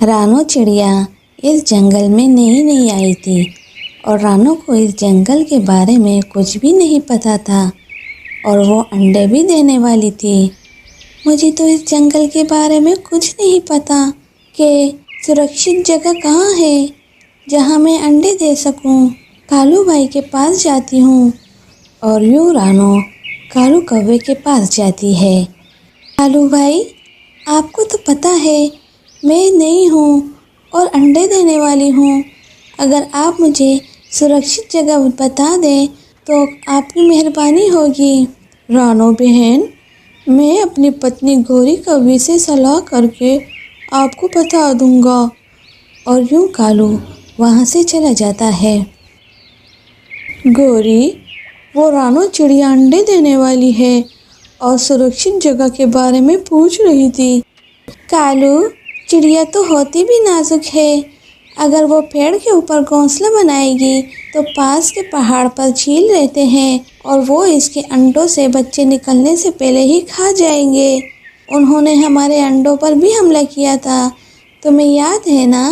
رانو چڑیا اس جنگل میں نئی آئی تھی اور رانو کو اس جنگل کے بارے میں کچھ بھی نہیں پتہ تھا اور وہ انڈے بھی دینے والی تھی۔ مجھے تو اس جنگل کے بارے میں کچھ نہیں پتہ کہ سرکشت جگہ کہاں ہے جہاں میں انڈے دے سکوں۔ کالو بھائی کے پاس جاتی ہوں۔ اور یوں رانو کالو کوے کے پاس جاتی ہے۔ کالو بھائی، آپ کو تو پتہ ہے میں نئی ہوں اور انڈے دینے والی ہوں۔ اگر آپ مجھے سرکشت جگہ بتا دیں تو آپ کی مہربانی ہوگی۔ رانو بہن، میں اپنی پتنی گوری کوے سے صلاح کر کے آپ کو بتا دوں گا۔ اور یوں کالو وہاں سے چلا جاتا ہے۔ گوری، وہ رانو چڑیا انڈے دینے والی ہے اور سرکشت جگہ کے بارے میں پوچھ رہی تھی۔ کالو، چڑیا تو ہوتی بھی نازک ہے۔ اگر وہ پیڑ کے اوپر گھونسلہ بنائے گی تو پاس کے پہاڑ پر چیل رہتے ہیں اور وہ اس کے انڈوں سے بچے نکلنے سے پہلے ہی کھا جائیں گے۔ انہوں نے ہمارے انڈوں پر بھی حملہ کیا تھا، تمہیں یاد ہے نا؟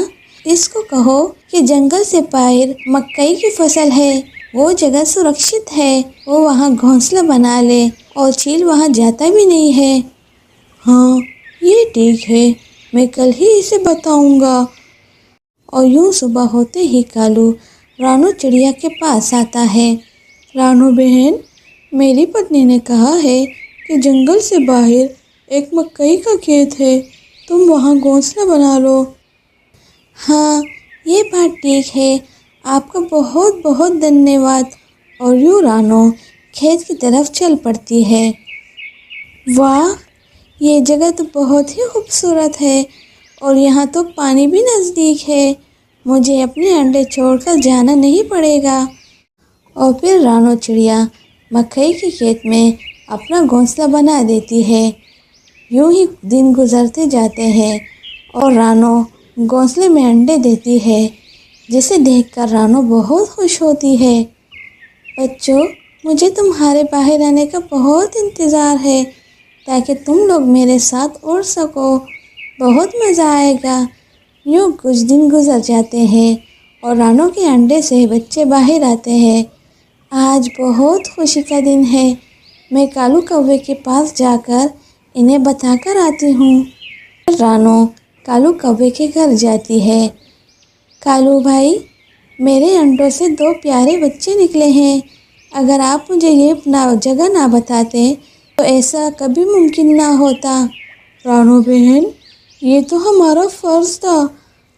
اس کو کہو کہ جنگل سے باہر مکئی کی فصل ہے، وہ جگہ سرکشت ہے، وہ وہاں گھونسلہ بنا لے اور چیل وہاں جاتا بھی نہیں ہے۔ ہاں، یہ ٹھیک ہے، میں کل ہی اسے بتاؤں گا۔ اور یوں صبح ہوتے ہی کالو رانو چڑیا کے پاس آتا ہے۔ رانو بہن، میری پتنی نے کہا ہے کہ جنگل سے باہر ایک مکئی کا کھیت ہے، تم وہاں گھونسلہ بنا لو۔ ہاں، یہ بات ٹھیک ہے، آپ کا بہت بہت دھنیہ واد۔ اور یوں رانو کھیت کی طرف چل پڑتی ہے۔ واہ، یہ جگہ تو بہت ہی خوبصورت ہے اور یہاں تو پانی بھی نزدیک ہے، مجھے اپنے انڈے چھوڑ کر جانا نہیں پڑے گا۔ اور پھر رانو چڑیا مکئی کے کھیت میں اپنا گھونسلہ بنا دیتی ہے۔ یوں ہی دن گزرتے جاتے ہیں اور رانو گھونسلے میں انڈے دیتی ہے، جسے دیکھ کر رانو بہت خوش ہوتی ہے۔ بچوں، مجھے تمہارے باہر آنے کا بہت انتظار ہے تاکہ تم لوگ میرے ساتھ اڑ سکو، بہت مزہ آئے گا۔ یوں کچھ دن گزر جاتے ہیں اور رانو کے انڈے سے بچے باہر آتے ہیں۔ آج بہت خوشی کا دن ہے، میں کالو کوے کے پاس جا کر انہیں بتا کر آتی ہوں۔ رانو کالو کوے کے گھر جاتی ہے۔ کالو بھائی، میرے انڈوں سے 2 پیارے بچے نکلے ہیں، اگر آپ مجھے یہ جگہ نہ بتاتے تو ایسا کبھی ممکن نہ ہوتا۔ رانو بہن، یہ تو ہمارا فرض تھا،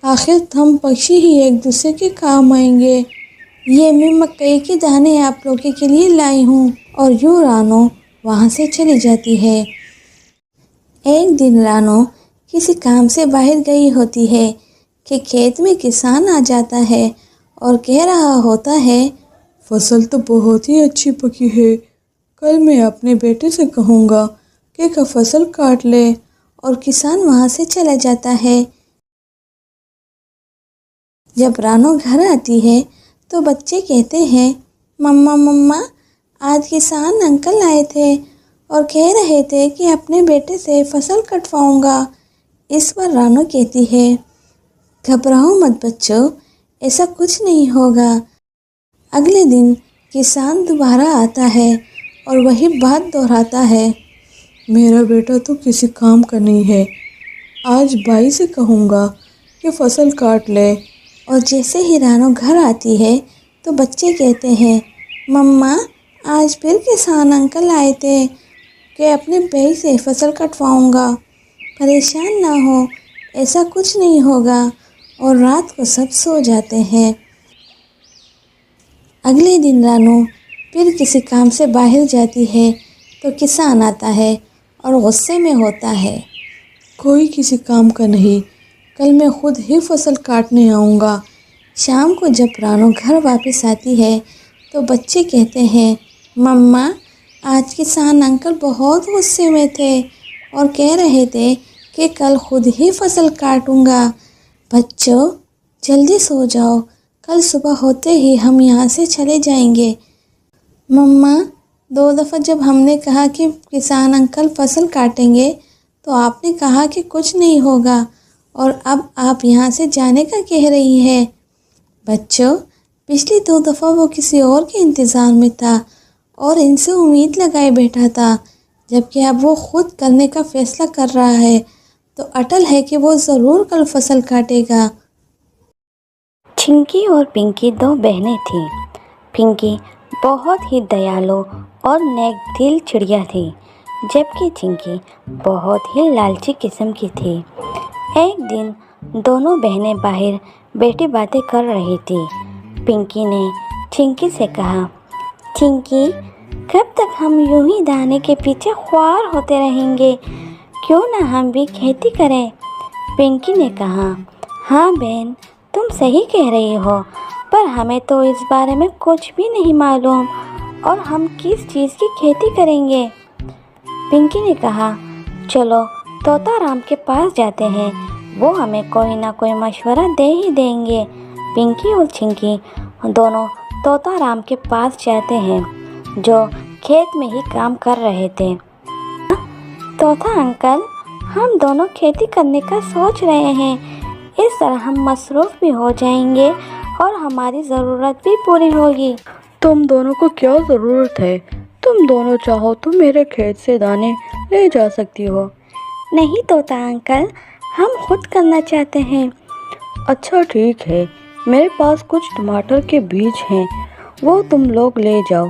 آخر ہم پکشی ہی ایک دوسرے کے کام آئیں گے۔ یہ میں مکئی کے دانے آپ لوگوں کے لیے لائی ہوں۔ اور یوں رانو وہاں سے چلی جاتی ہے۔ ایک دن رانو کسی کام سے باہر گئی ہوتی ہے کہ کھیت میں کسان آ جاتا ہے اور کہہ رہا ہوتا ہے، فصل تو بہت ہی اچھی پکی ہے، کل میں اپنے بیٹے سے کہوں گا کہ فصل کاٹ لے۔ اور کسان وہاں سے چلا جاتا ہے۔ جب رانو گھر آتی ہے تو بچے کہتے ہیں، مما آج کسان انکل آئے تھے اور کہہ رہے تھے کہ اپنے بیٹے سے فصل کٹواؤں گا۔ اس پر رانو کہتی ہے، گھبراؤ مت بچوں، ایسا کچھ نہیں ہوگا۔ اگلے دن کسان دوبارہ آتا ہے اور وہی بات دہراتا ہے، میرا بیٹا تو کسی کام کا نہیں ہے، آج بھائی سے کہوں گا کہ فصل کاٹ لے۔ اور جیسے ہی رانو گھر آتی ہے تو بچے کہتے ہیں، مما آج پھر کسان انکل آئے تھے کہ اپنے بھائی سے فصل کٹواؤں گا، پریشان نہ ہو، ایسا کچھ نہیں ہوگا۔ اور رات کو سب سو جاتے ہیں۔ اگلے دن رانو پھر کسی کام سے باہر جاتی ہے تو کسان آتا ہے اور غصے میں ہوتا ہے، کوئی کسی کام کا نہیں، کل میں خود ہی فصل کاٹنے آؤں گا۔ شام کو جب رانو گھر واپس آتی ہے تو بچے کہتے ہیں، مما آج کسان انکل بہت غصے میں تھے اور کہہ رہے تھے کہ کل خود ہی فصل کاٹوں گا۔ بچوں جلدی سو جاؤ، کل صبح ہوتے ہی ہم یہاں سے چلے جائیں گے۔ مما 2 دفعہ جب ہم نے کہا کہ کسان انکل فصل کاٹیں گے تو آپ نے کہا کہ کچھ نہیں ہوگا اور اب آپ یہاں سے جانے کا کہہ رہی ہے؟ بچوں، پچھلی 2 دفعہ وہ کسی اور کے انتظار میں تھا اور ان سے امید لگائے بیٹھا تھا، جبکہ اب وہ خود کرنے کا فیصلہ کر رہا ہے تو اٹل ہے کہ وہ ضرور کل فصل کاٹے گا۔ چنکی اور پنکی 2 بہنیں تھیں۔ پنکی بہت ہی دیالو اور نیک دل چڑیا تھی، جبکہ چنکی بہت ہی لالچی قسم کی تھی۔ ایک دن دونوں بہنیں باہر بیٹھی باتیں کر رہی تھی۔ پنکی نے چنکی سے کہا، چنکی، کب تک ہم یوں ہی دانے کے پیچھے خوار ہوتے رہیں گے؟ کیوں نہ ہم بھی کھیتی کریں؟ پنکی نے کہا، ہاں بہن، تم صحیح کہہ رہی ہو، پر ہمیں تو اس بارے میں کچھ بھی نہیں معلوم، اور ہم کس چیز کی کھیتی کریں گے؟ پنکی نے کہا، چلو طوطا رام کے پاس جاتے ہیں، وہ ہمیں کوئی نہ کوئی مشورہ دے ہی دیں گے۔ پنکی اور چنکی دونوں طوطا رام کے پاس جاتے ہیں، جو کھیت میں ہی کام کر رہے تھے۔ طوطا انکل، ہم دونوں کھیتی کرنے کا سوچ رہے ہیں، اس طرح ہم مصروف بھی ہو جائیں گے اور ہماری ضرورت بھی پوری ہوگی۔ تم دونوں کو کیا ضرورت ہے؟ تم دونوں چاہو تو میرے کھیت سے دانے لے جا سکتی ہو۔ نہیں طوطا انکل، ہم خود کرنا چاہتے ہیں۔ اچھا ٹھیک ہے، میرے پاس کچھ ٹماٹر کے بیج ہیں، وہ تم لوگ لے جاؤ۔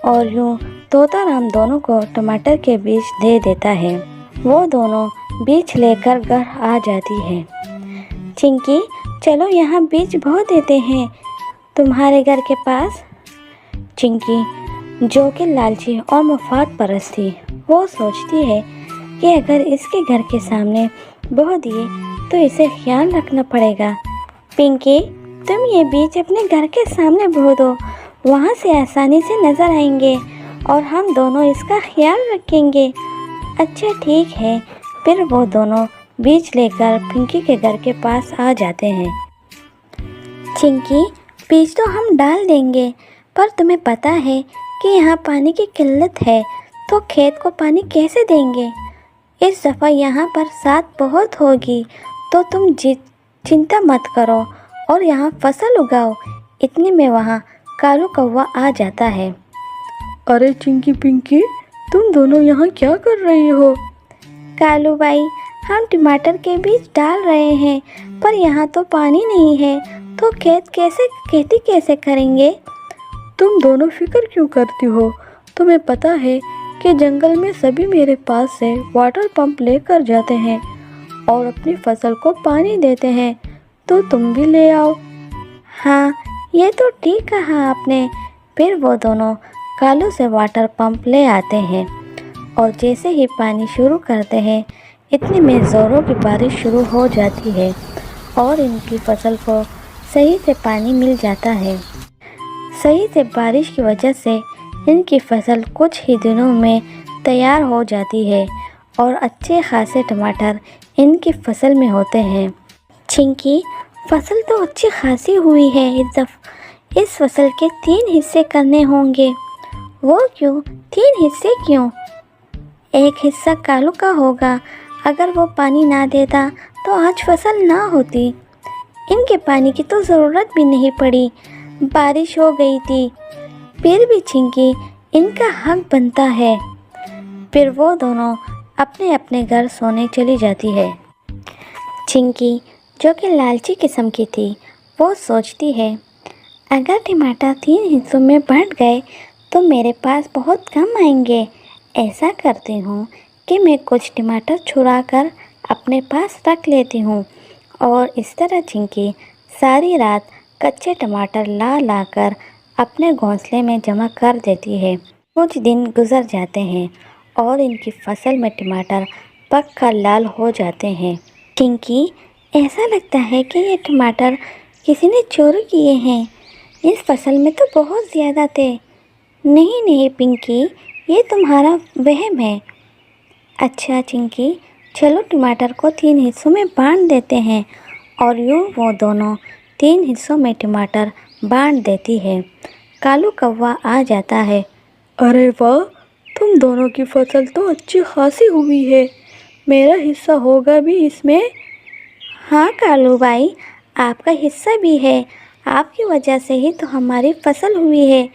اور یوں طوطا رام دونوں کو ٹماٹر کے بیج دے دیتا ہے۔ وہ دونوں بیج لے کر گھر آ جاتی ہے۔ چنکی، چلو یہاں بیج بو دیتے ہیں تمہارے گھر کے پاس۔ چنکی، جو کہ لالچی اور مفاد پرست تھی، وہ سوچتی ہے کہ اگر اس کے گھر کے سامنے بو دیے تو اسے خیال رکھنا پڑے گا۔ پنکی، تم یہ بیج اپنے گھر کے سامنے بو دو، وہاں سے آسانی سے نظر آئیں گے اور ہم دونوں اس کا خیال رکھیں گے۔ اچھا ٹھیک ہے، پھر وہ دونوں بیج لے کر پنکی کے گھر کے پاس آ جاتے ہیں۔ چنکی، بیج تو ہم ڈال دیں گے، پر تمہیں پتہ ہے کہ یہاں پانی کی قلت ہے، تو کھیت کو پانی کیسے دیں گے؟ اس دفعہ یہاں برسات بہت ہوگی، تو تم چنتا مت کرو اور یہاں فصل اگاؤ۔ اتنے میں وہاں کالو کوا آ جاتا ہے۔ ارے چنکی پنکی، تم دونوں یہاں کیا کر رہی ہو؟ کالو بھائی، ہم ٹماٹر کے بیج ڈال رہے ہیں، پر یہاں تو پانی نہیں ہے، تو کھیتی کیسے کریں گے؟ تم دونوں فکر کیوں کرتی ہو؟ تمہیں پتہ ہے کہ جنگل میں سبھی میرے پاس سے واٹر پمپ لے کر جاتے ہیں اور اپنی فصل کو پانی دیتے ہیں، تو تم بھی لے آؤ۔ ہاں، یہ تو ٹھیک کہا آپ نے۔ پھر وہ دونوں کالو سے واٹر پمپ لے آتے ہیں، اور جیسے ہی پانی شروع کرتے ہیں، اتنے میں زوروں کی بارش شروع ہو جاتی ہے اور ان کی فصل کو صحیح سے پانی مل جاتا ہے۔ صحیح سے بارش کی وجہ سے ان کی فصل کچھ ہی دنوں میں تیار ہو جاتی ہے اور اچھے خاصے ٹماٹر ان کی فصل میں ہوتے ہیں۔ چنکی، فصل تو اچھی خاصی ہوئی ہے، اس فصل کے 3 حصے کرنے ہوں گے۔ وہ کیوں؟ 3 حصے کیوں؟ ایک حصہ کالو کا ہوگا، اگر وہ پانی نہ دیتا تو آج فصل نہ ہوتی۔ ان کے پانی کی تو ضرورت بھی نہیں پڑی، بارش ہو گئی تھی۔ پھر بھی چنکی، ان کا حق بنتا ہے۔ پھر وہ دونوں اپنے اپنے گھر سونے چلی جاتی ہے۔ چنکی، جو کہ لالچی قسم کی تھی، وہ سوچتی ہے، اگر ٹماٹر 3 حصوں میں بٹ گئے تو میرے پاس بہت کم آئیں گے۔ ایسا کرتی ہوں کہ میں کچھ ٹماٹر چھڑا کر اپنے پاس رکھ لیتی ہوں، اور اس طرح چنکی ساری رات کچے ٹماٹر لا کر اپنے گھونسلے میں جمع کر دیتی ہے۔ کچھ دن گزر جاتے ہیں اور ان کی فصل میں ٹماٹر پک کر لال ہو جاتے ہیں۔ چنکی، ایسا لگتا ہے کہ یہ ٹماٹر کسی نے چوری کیے ہیں، اس فصل میں تو بہت زیادہ تھے۔ نہیں پنکی، یہ تمہارا وہم ہے۔ اچھا چنکی، چلو ٹماٹر کو 3 حصوں میں بانٹ دیتے ہیں، اور یوں وہ دونوں 3 حصوں میں ٹماٹر بانٹ دیتی ہے۔ کالو کوا آ جاتا ہے۔ ارے واہ، تم دونوں کی فصل تو اچھی خاصی ہوئی ہے، میرا حصہ ہوگا بھی اس میں؟ ہاں کالو بھائی، آپ کا حصہ بھی ہے، آپ کی وجہ سے ہی تو ہماری فصل ہوئی ہے،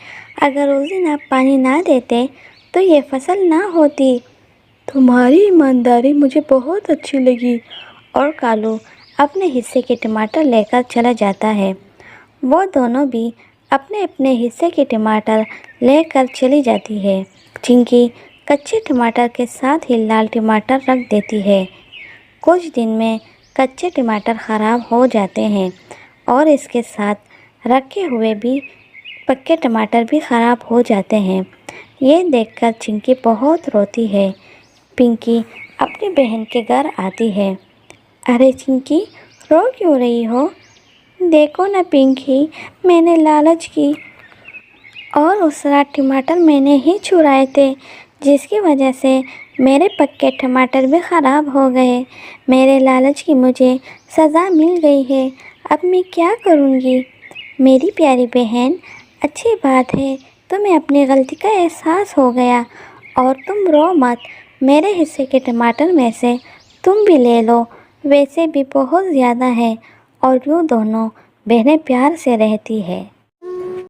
اگر اس دن آپ پانی نہ دیتے تو یہ فصل نہ ہوتی۔ تمہاری ایمانداری مجھے بہت اچھی لگی۔ اور کالو اپنے حصے کے ٹماٹر لے کر چلا جاتا ہے۔ وہ دونوں بھی اپنے اپنے حصے کے ٹماٹر لے کر چلی جاتی ہے۔ چنکی کچے ٹماٹر کے ساتھ ہی لال ٹماٹر رکھ دیتی ہے۔ کچھ دن میں کچے ٹماٹر خراب ہو جاتے ہیں اور اس کے ساتھ رکھے ہوئے بھی پکے ٹماٹر بھی خراب ہو جاتے ہیں۔ یہ دیکھ کر چنکی بہت روتی ہے۔ پنکی اپنی بہن کے گھر آتی ہے۔ ارے چنکی، رو کیوں رہی ہو؟ دیکھو نا پنکی، میں نے لالچ کی اور اس رات ٹماٹر میں نے ہی چرائے تھے، جس کی وجہ سے میرے پکے ٹماٹر بھی خراب ہو گئے۔ میرے لالچ کی مجھے سزا مل گئی ہے، اب میں کیا کروں گی؟ میری پیاری بہن، اچھی بات ہے تمہیں اپنی غلطی کا احساس ہو گیا، اور تم رو مت، میرے حصے کے ٹماٹر میں سے تم بھی لے لو، ویسے بھی بہت زیادہ ہے۔ اور یوں دونوں بہنیں پیار سے رہتی ہے۔